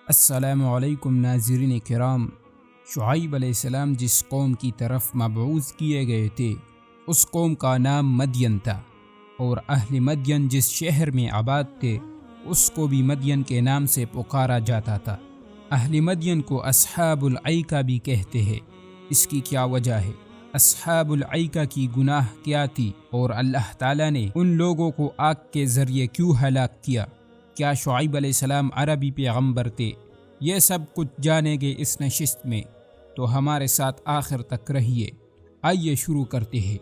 السلام علیکم ناظرین کرام۔ شعیب علیہ السلام جس قوم کی طرف مبعوث کیے گئے تھے اس قوم کا نام مدین تھا، اور اہل مدین جس شہر میں آباد تھے اس کو بھی مدین کے نام سے پکارا جاتا تھا۔ اہل مدین کو اصحاب العیکہ بھی کہتے ہیں۔ اس کی کیا وجہ ہے؟ اصحاب العیکہ کی گناہ کیا تھی اور اللہ تعالیٰ نے ان لوگوں کو آگ کے ذریعے کیوں ہلاک کیا؟ کیا شعیب علیہ السلام عربی پیغمبر تھے؟ یہ سب کچھ جانیں گے اس نشست میں، تو ہمارے ساتھ آخر تک رہیے۔ آئیے شروع کرتے ہیں۔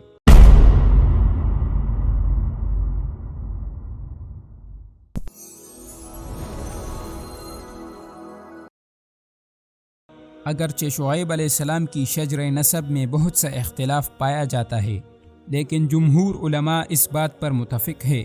اگرچہ شعیب علیہ السلام کی شجر نسب میں بہت سا اختلاف پایا جاتا ہے، لیکن جمہور علماء اس بات پر متفق ہے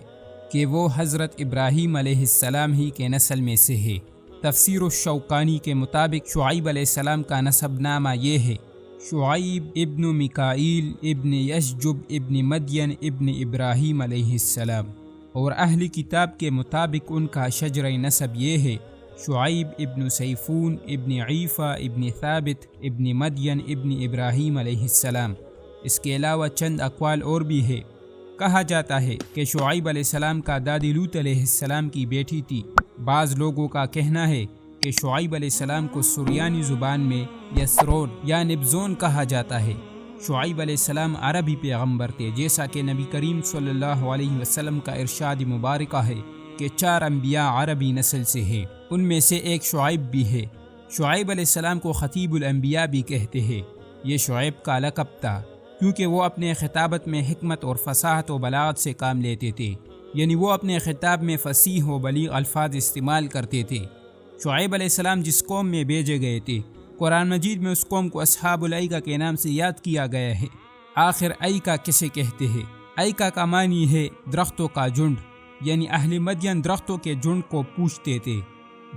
کہ وہ حضرت ابراہیم علیہ السلام ہی کے نسل میں سے ہے۔ تفسیر الشوکانی کے مطابق شعیب علیہ السلام کا نسب نامہ یہ ہے: شعیب ابن میکائیل ابن یشجب ابن مدین ابن ابراہیم علیہ السلام، اور اہل کتاب کے مطابق ان کا شجر نسب یہ ہے: شعیب ابن سیفون ابن عیفہ ابن ثابت ابن مدین ابن ابراہیم علیہ السلام۔ اس کے علاوہ چند اقوال اور بھی ہے۔ کہا جاتا ہے کہ شعیب علیہ السلام کا دادی لوط علیہ السلام کی بیٹی تھی۔ بعض لوگوں کا کہنا ہے کہ شعیب علیہ السلام کو سریانی زبان میں یسرون یا نبزون کہا جاتا ہے۔ شعیب علیہ السلام عربی پیغمبر تھے، جیسا کہ نبی کریم صلی اللہ علیہ وسلم کا ارشاد مبارکہ ہے کہ 4 انبیاء عربی نسل سے ہیں، ان میں سے ایک شعیب بھی ہے۔ شعیب علیہ السلام کو خطیب الانبیاء بھی کہتے ہیں۔ یہ شعیب کا لقب تھا کیونکہ وہ اپنے خطابت میں حکمت اور فصاحت و بلاغت سے کام لیتے تھے، یعنی وہ اپنے خطاب میں فصیح و بلیغ الفاظ استعمال کرتے تھے۔ شعیب علیہ السلام جس قوم میں بھیجے گئے تھے، قرآن مجید میں اس قوم کو اصحاب العیکہ کے نام سے یاد کیا گیا ہے۔ آخر عیکہ کسے کہتے ہیں؟ عیکہ کا معنی ہے درختوں کا جھنڈ، یعنی اہل مدین درختوں کے جھنڈ کو پوجتے تھے۔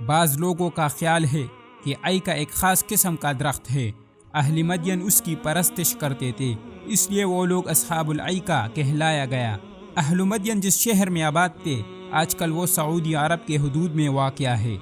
بعض لوگوں کا خیال ہے کہ عیکہ ایک خاص قسم کا درخت ہے، اہل مدین اس کی پرستش کرتے تھے، اس لیے وہ لوگ اصحاب العیکہ کہلایا گیا۔ اہل مدین جس شہر میں آباد تھے آج کل وہ سعودی عرب کے حدود میں واقع ہے۔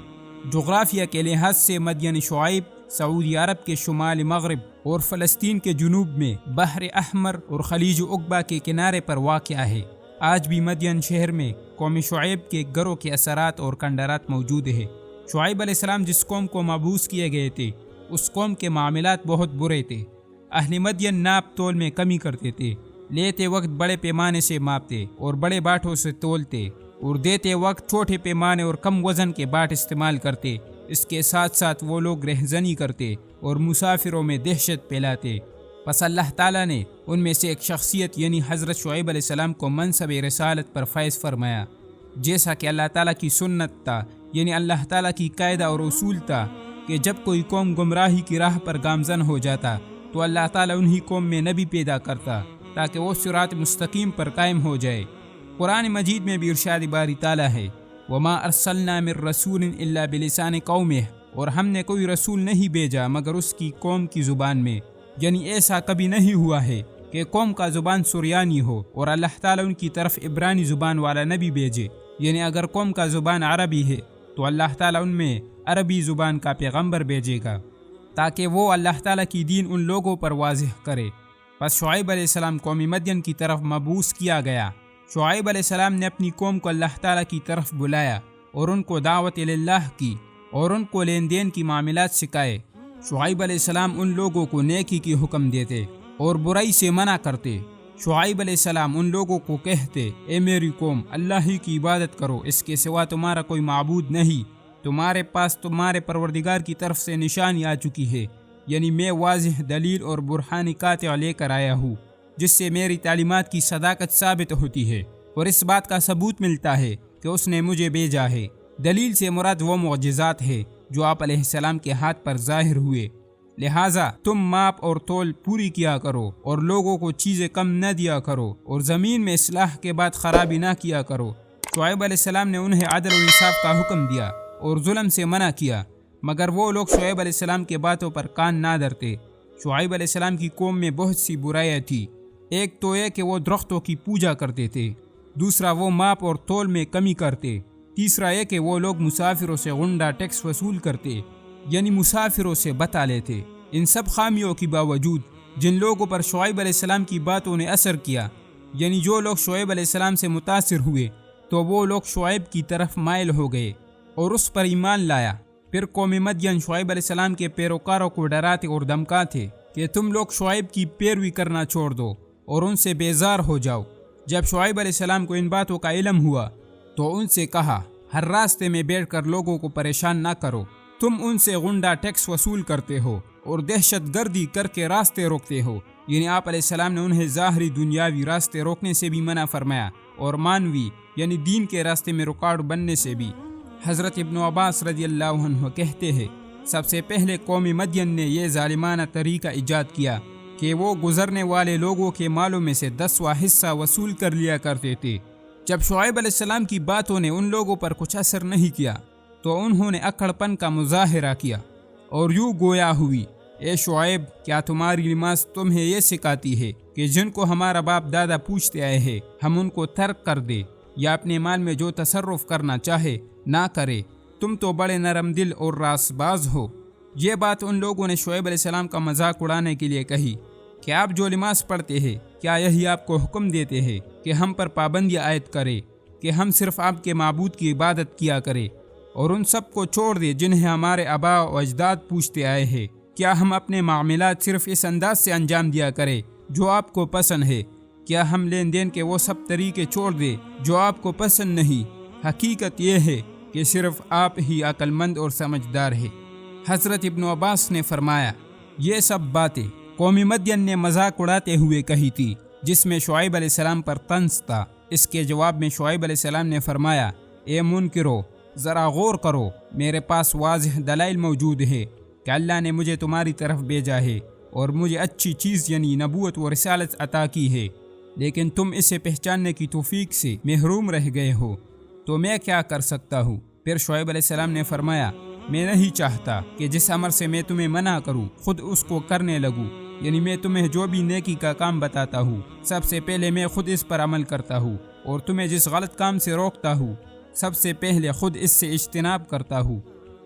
جغرافیہ کے لحاظ سے مدین شعیب سعودی عرب کے شمال مغرب اور فلسطین کے جنوب میں بحر احمر اور خلیج عقبہ کے کنارے پر واقع ہے۔ آج بھی مدین شہر میں قوم شعیب کے گھروں کے اثرات اور کھنڈرات موجود ہیں۔ شعیب علیہ السلام جس قوم کو مبعوث کیے گئے تھے اس قوم کے معاملات بہت برے تھے۔ اہل مدین ناپ تول میں کمی کرتے تھے، لیتے وقت بڑے پیمانے سے ماپتے اور بڑے باٹوں سے تولتے، اور دیتے وقت چھوٹے پیمانے اور کم وزن کے باٹ استعمال کرتے۔ اس کے ساتھ ساتھ وہ لوگ رہزنی کرتے اور مسافروں میں دہشت پھیلاتے۔ پس اللہ تعالیٰ نے ان میں سے ایک شخصیت یعنی حضرت شعیب علیہ السلام کو منصب رسالت پر فائز فرمایا، جیسا کہ اللہ تعالیٰ کی سنت تھا، یعنی اللہ تعالیٰ کی قاعدہ اور اصول تھا کہ جب کوئی قوم گمراہی کی راہ پر گامزن ہو جاتا تو اللہ تعالیٰ انہی قوم میں نبی پیدا کرتا تاکہ وہ صراط مستقیم پر قائم ہو جائے۔ قرآن مجید میں بھی ارشاد باری تعالیٰ ہے: وَمَا أَرْسَلْنَا مِن رَّسُولٍ إِلَّا بِلِسَانِ قَوْمِهِ، اور ہم نے کوئی رسول نہیں بھیجا مگر اس کی قوم کی زبان میں، یعنی ایسا کبھی نہیں ہوا ہے کہ قوم کا زبان سریانی ہو اور اللہ تعالیٰ ان کی طرف عبرانی زبان والا نبی بھیجے، یعنی اگر قوم کا زبان عربی ہے تو اللہ تعالیٰ ان میں عربی زبان کا پیغمبر بھیجے گا تاکہ وہ اللہ تعالیٰ کی دین ان لوگوں پر واضح کرے۔ پس شعیب علیہ السلام قوم مدین کی طرف مبعوث کیا گیا۔ شعیب علیہ السلام نے اپنی قوم کو اللہ تعالیٰ کی طرف بلایا اور ان کو دعوت اللہ کی اور ان کو لین دین کی معاملات سکھائے۔ شعیب علیہ السلام ان لوگوں کو نیکی کی حکم دیتے اور برائی سے منع کرتے۔ شعیب علیہ السلام ان لوگوں کو کہتے: اے میری قوم، اللہ ہی کی عبادت کرو، اس کے سوا تمہارا کوئی معبود نہیں، تمہارے پاس تمہارے پروردگار کی طرف سے نشانی آ چکی ہے، یعنی میں واضح دلیل اور برہان قاطع لے کر آیا ہوں جس سے میری تعلیمات کی صداقت ثابت ہوتی ہے اور اس بات کا ثبوت ملتا ہے کہ اس نے مجھے بھیجا ہے۔ دلیل سے مراد وہ معجزات ہے جو آپ علیہ السلام کے ہاتھ پر ظاہر ہوئے، لہٰذا تم ماپ اور تول پوری کیا کرو اور لوگوں کو چیزیں کم نہ دیا کرو اور زمین میں اصلاح کے بعد خرابی نہ کیا کرو۔ شعیب علیہ السلام نے انہیں عدل و انصاف کا حکم دیا اور ظلم سے منع کیا، مگر وہ لوگ شعیب علیہ السلام کے باتوں پر کان نہ دھرتے۔ شعیب علیہ السلام کی قوم میں بہت سی برائیاں تھی۔ ایک تو یہ کہ وہ درختوں کی پوجا کرتے تھے، دوسرا وہ ماپ اور تول میں کمی کرتے، تیسرا یہ کہ وہ لوگ مسافروں سے غنڈہ ٹیکس وصول کرتے، یعنی مسافروں سے بتا لیتے۔ ان سب خامیوں کے باوجود جن لوگوں پر شعیب علیہ السلام کی باتوں نے اثر کیا، یعنی جو لوگ شعیب علیہ السلام سے متاثر ہوئے، تو وہ لوگ شعیب کی طرف مائل ہو گئے اور اس پر ایمان لایا۔ پھر قوم مدین شعیب علیہ السلام کے پیروکاروں کو ڈراتے اور دھمکاتے کہ تم لوگ شعیب کی پیروی کرنا چھوڑ دو اور ان سے بیزار ہو جاؤ۔ جب شعیب علیہ السلام کو ان باتوں کا علم ہوا تو ان سے کہا، ہر راستے میں بیٹھ کر لوگوں کو پریشان نہ کرو، تم ان سے غنڈہ ٹیکس وصول کرتے ہو اور دہشت گردی کر کے راستے روکتے ہو۔ یعنی آپ علیہ السلام نے انہیں ظاہری دنیاوی راستے روکنے سے بھی منع فرمایا اور مانوی یعنی دین کے راستے میں رکاوٹ بننے سے بھی۔ حضرت ابن عباس رضی اللہ عنہ کہتے ہیں، سب سے پہلے قوم مدین نے یہ ظالمانہ طریقہ ایجاد کیا کہ وہ گزرنے والے لوگوں کے مالوں میں سے 10واں حصہ وصول کر لیا کرتے تھے۔ جب شعیب علیہ السلام کی باتوں نے ان لوگوں پر کچھ اثر نہیں کیا تو انہوں نے اکڑ پن کا مظاہرہ کیا اور یوں گویا ہوئی، اے شعیب، کیا تمہاری نماز تمہیں یہ سکھاتی ہے کہ جن کو ہمارا باپ دادا پوچھتے آئے ہیں ہم ان کو ترک کر دے یا اپنے مال میں جو تصرف کرنا چاہے نہ کرے؟ تم تو بڑے نرم دل اور راست باز ہو۔ یہ بات ان لوگوں نے شعیب علیہ السلام کا مذاق اڑانے کے لیے کہی کہ آپ جو نماز پڑھتے ہیں کیا یہی آپ کو حکم دیتے ہیں کہ ہم پر پابندی عائد کرے کہ ہم صرف آپ کے معبود کی عبادت کیا کرے اور ان سب کو چھوڑ دے جنہیں ہمارے آباء و اجداد پوچھتے آئے ہیں؟ کیا ہم اپنے معاملات صرف اس انداز سے انجام دیا کرے جو آپ کو پسند ہے؟ کیا ہم لین دین کے وہ سب طریقے چھوڑ دے جو آپ کو پسند نہیں؟ حقیقت یہ ہے کہ صرف آپ ہی عقل مند اور سمجھدار ہے۔ حضرت ابن عباس نے فرمایا، یہ سب باتیں قوم مدین نے مذاق اڑاتے ہوئے کہی تھی جس میں شعیب علیہ السلام پر طنز تھا۔ اس کے جواب میں شعیب علیہ السلام نے فرمایا، اے منکرو، ذرا غور کرو، میرے پاس واضح دلائل موجود ہے کہ اللہ نے مجھے تمہاری طرف بھیجا ہے اور مجھے اچھی چیز یعنی نبوت و رسالت عطا کی ہے، لیکن تم اسے پہچاننے کی توفیق سے محروم رہ گئے ہو، تو میں کیا کر سکتا ہوں؟ پھر شعیب علیہ السلام نے فرمایا، میں نہیں چاہتا کہ جس امر سے میں تمہیں منع کروں خود اس کو کرنے لگوں، یعنی میں تمہیں جو بھی نیکی کا کام بتاتا ہوں سب سے پہلے میں خود اس پر عمل کرتا ہوں، اور تمہیں جس غلط کام سے روکتا ہوں سب سے پہلے خود اس سے اجتناب کرتا ہوں۔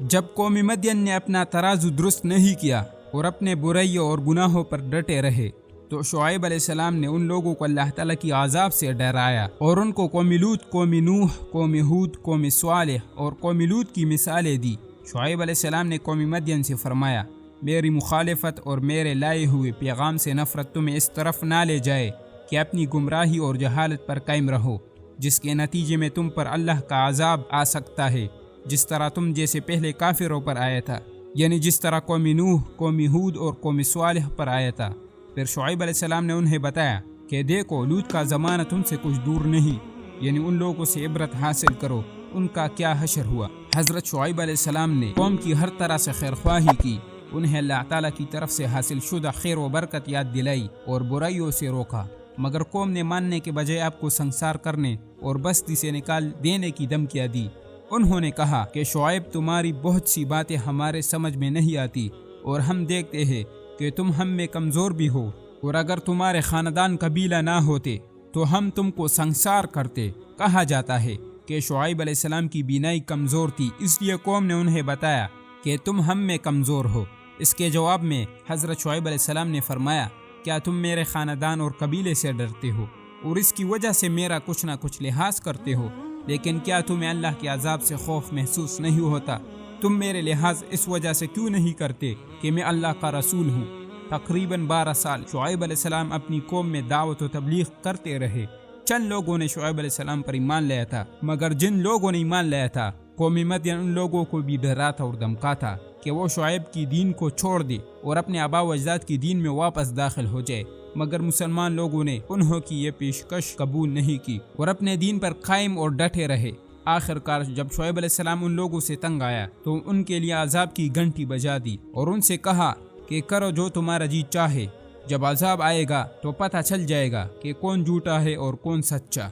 جب قوم مدین نے اپنا ترازو درست نہیں کیا اور اپنے برائیوں اور گناہوں پر ڈٹے رہے تو شعیب علیہ السلام نے ان لوگوں کو اللہ تعالیٰ کی عذاب سے ڈرایا اور ان کو قوم لوط، قوم نوح، قوم ہود، قوم صالح اور قوم لوط کی مثالیں دی۔ شعیب علیہ السلام نے قوم مدین سے فرمایا، میری مخالفت اور میرے لائے ہوئے پیغام سے نفرت تمہیں اس طرف نہ لے جائے کہ اپنی گمراہی اور جہالت پر قائم رہو، جس کے نتیجے میں تم پر اللہ کا عذاب آ سکتا ہے جس طرح تم جیسے پہلے کافروں پر آیا تھا، یعنی جس طرح قوم نوح، قوم ہود اور قوم صالح پر آیا تھا۔ پھر شعیب علیہ السلام نے انہیں بتایا کہ دیکھو، لوط کا زمانہ تم سے کچھ دور نہیں، یعنی ان لوگوں سے عبرت حاصل کرو، ان کا کیا حشر ہوا۔ حضرت شعیب علیہ السلام نے قوم کی ہر طرح سے خیرخواہی کی، انہیں اللہ تعالیٰ کی طرف سے حاصل شدہ خیر و برکت یاد دلائی اور برائیوں سے روکا، مگر قوم نے ماننے کے بجائے آپ کو سنسار کرنے اور بستی سے نکال دینے کی دھمکیاں دی۔ انہوں نے کہا کہ شعیب، تمہاری بہت سی باتیں ہمارے سمجھ میں نہیں آتی اور ہم دیکھتے ہیں کہ تم ہم میں کمزور بھی ہو، اور اگر تمہارے خاندان قبیلہ نہ ہوتے تو ہم تم کو سنسار کرتے۔ کہا جاتا ہے کہ شعیب علیہ السلام کی بینائی کمزور تھی، اس لیے قوم نے انہیں بتایا کہ تم ہم میں کمزور ہو۔ اس کے جواب میں حضرت شعیب علیہ السلام نے فرمایا، کیا تم میرے خاندان اور قبیلے سے ڈرتے ہو اور اس کی وجہ سے میرا کچھ نہ کچھ لحاظ کرتے ہو؟ لیکن کیا تمہیں اللہ کے عذاب سے خوف محسوس نہیں ہوتا؟ تم میرے لحاظ اس وجہ سے کیوں نہیں کرتے کہ میں اللہ کا رسول ہوں؟ تقریباً 12 سال شعیب علیہ السلام اپنی قوم میں دعوت و تبلیغ کرتے رہے۔ چند لوگوں نے شعیب علیہ السلام پر ایمان لایا تھا، مگر جن لوگوں نے ایمان لایا تھا قوم مدین ان لوگوں کو بھی ڈراتا اور دھمکاتا کہ وہ شعیب کی دین کو چھوڑ دے اور اپنے آباء و اجداد کی دین میں واپس داخل ہو جائے، مگر مسلمان لوگوں نے انہوں کی یہ پیشکش قبول نہیں کی اور اپنے دین پر قائم اور ڈٹے رہے۔ آخر کار جب شعیب علیہ السلام ان لوگوں سے تنگ آیا تو ان کے لیے عذاب کی گھنٹی بجا دی اور ان سے کہا کہ کرو جو تمہارا جی چاہے، جب عذاب آئے گا تو پتہ چل جائے گا کہ کون جھوٹا ہے اور کون سچا۔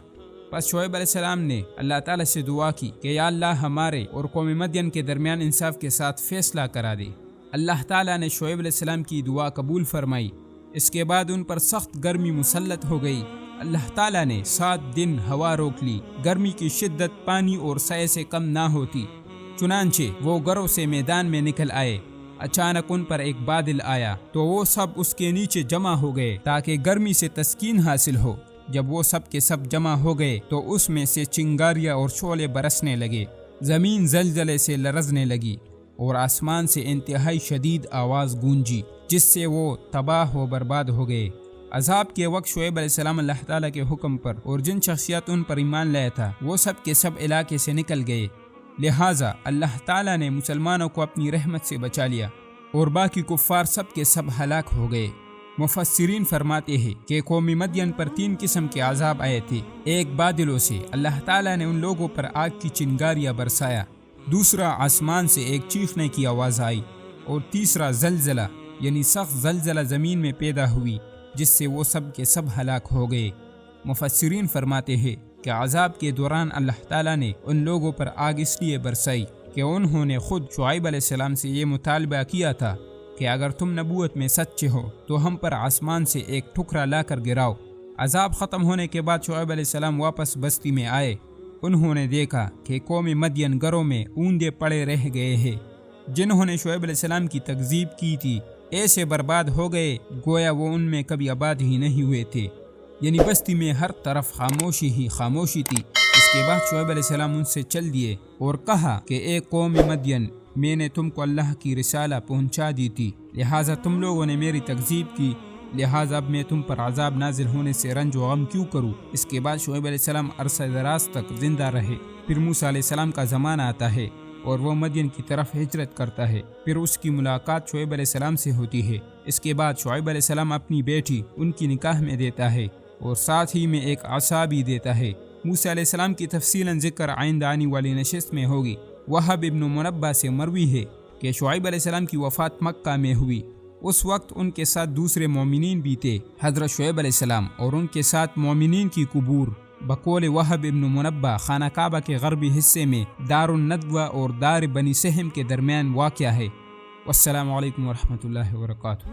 پس شعیب علیہ السلام نے اللہ تعالیٰ سے دعا کی کہ یا اللہ ہمارے اور قوم مدین کے درمیان انصاف کے ساتھ فیصلہ کرا دے۔ اللہ تعالیٰ نے شعیب علیہ السلام کی دعا قبول فرمائی۔ اس کے بعد ان پر سخت گرمی مسلط ہو گئی۔ اللہ تعالیٰ نے 7 دن ہوا روک لی، گرمی کی شدت پانی اور سائے سے کم نہ ہوتی، چنانچہ وہ گھروں سے میدان میں نکل آئے۔ اچانک ان پر ایک بادل آیا تو وہ سب اس کے نیچے جمع ہو گئے تاکہ گرمی سے تسکین حاصل ہو۔ جب وہ سب کے سب جمع ہو گئے تو اس میں سے چنگاریاں اور شعلے برسنے لگے، زمین زلزلے سے لرزنے لگی اور آسمان سے انتہائی شدید آواز گونجی، جس سے وہ تباہ و برباد ہو گئے۔ عذاب کے وقت شعیب علیہ السلام اللہ تعالیٰ کے حکم پر اور جن شخصیات ان پر ایمان لایا تھا وہ سب کے سب علاقے سے نکل گئے، لہٰذا اللہ تعالیٰ نے مسلمانوں کو اپنی رحمت سے بچا لیا اور باقی کفار سب کے سب ہلاک ہو گئے۔ مفسرین فرماتے ہیں کہ قوم مدین پر 3 قسم کے عذاب آئے تھے۔ ایک بادلوں سے اللہ تعالیٰ نے ان لوگوں پر آگ کی چنگاریاں برسایا، دوسرا آسمان سے ایک چیخنے کی آواز آئی، اور تیسرا زلزلہ یعنی سخت زلزلہ زمین میں پیدا ہوئی جس سے وہ سب کے سب ہلاک ہو گئے۔ مفسرین فرماتے ہیں کہ عذاب کے دوران اللہ تعالیٰ نے ان لوگوں پر آگ اس لیے برسائی کہ انہوں نے خود شعیب علیہ السلام سے یہ مطالبہ کیا تھا کہ اگر تم نبوت میں سچے ہو تو ہم پر آسمان سے ایک ٹھکرا لا کر گراؤ۔ عذاب ختم ہونے کے بعد شعیب علیہ السلام واپس بستی میں آئے۔ انہوں نے دیکھا کہ قوم مدین گھروں میں اوندے پڑے رہ گئے ہیں، جنہوں نے شعیب علیہ السلام کی تکذیب کی تھی ایسے برباد ہو گئے گویا وہ ان میں کبھی آباد ہی نہیں ہوئے تھے، یعنی بستی میں ہر طرف خاموشی ہی خاموشی تھی۔ اس کے بعد شعیب علیہ السلام ان سے چل دیے اور کہا کہ اے قوم مدین، میں نے تم کو اللہ کی رسالہ پہنچا دی تھی، لہٰذا تم لوگوں نے میری تکذیب کی، لہٰذا اب میں تم پر عذاب نازل ہونے سے رنج و غم کیوں کروں۔ اس کے بعد شعیب علیہ السلام عرصہ دراز تک زندہ رہے۔ پھر موسیٰ علیہ السلام کا زمانہ آتا ہے اور وہ مدین کی طرف ہجرت کرتا ہے، پھر اس کی ملاقات شعیب علیہ السلام سے ہوتی ہے۔ اس کے بعد شعیب علیہ السلام اپنی بیٹی ان کی نکاح میں دیتا ہے اور ساتھ ہی میں ایک عصا بھی دیتا ہے۔ موسیٰ علیہ السلام کی تفصیلاً ذکر آئندہ آنے والی نشست میں ہوگی۔ وہب ابن منبہ سے مروی ہے کہ شعیب علیہ السلام کی وفات مکہ میں ہوئی، اس وقت ان کے ساتھ دوسرے مومنین بھی تھے، حضرت شعیب علیہ السلام اور ان کے ساتھ مومنین کی قبور بقول وہب ابن منبہ خانہ کعبہ کے غربی حصے میں دار الندوہ اور دار بنی سہم کے درمیان واقع ہے۔ والسلام علیکم ورحمۃ اللہ وبرکاتہ۔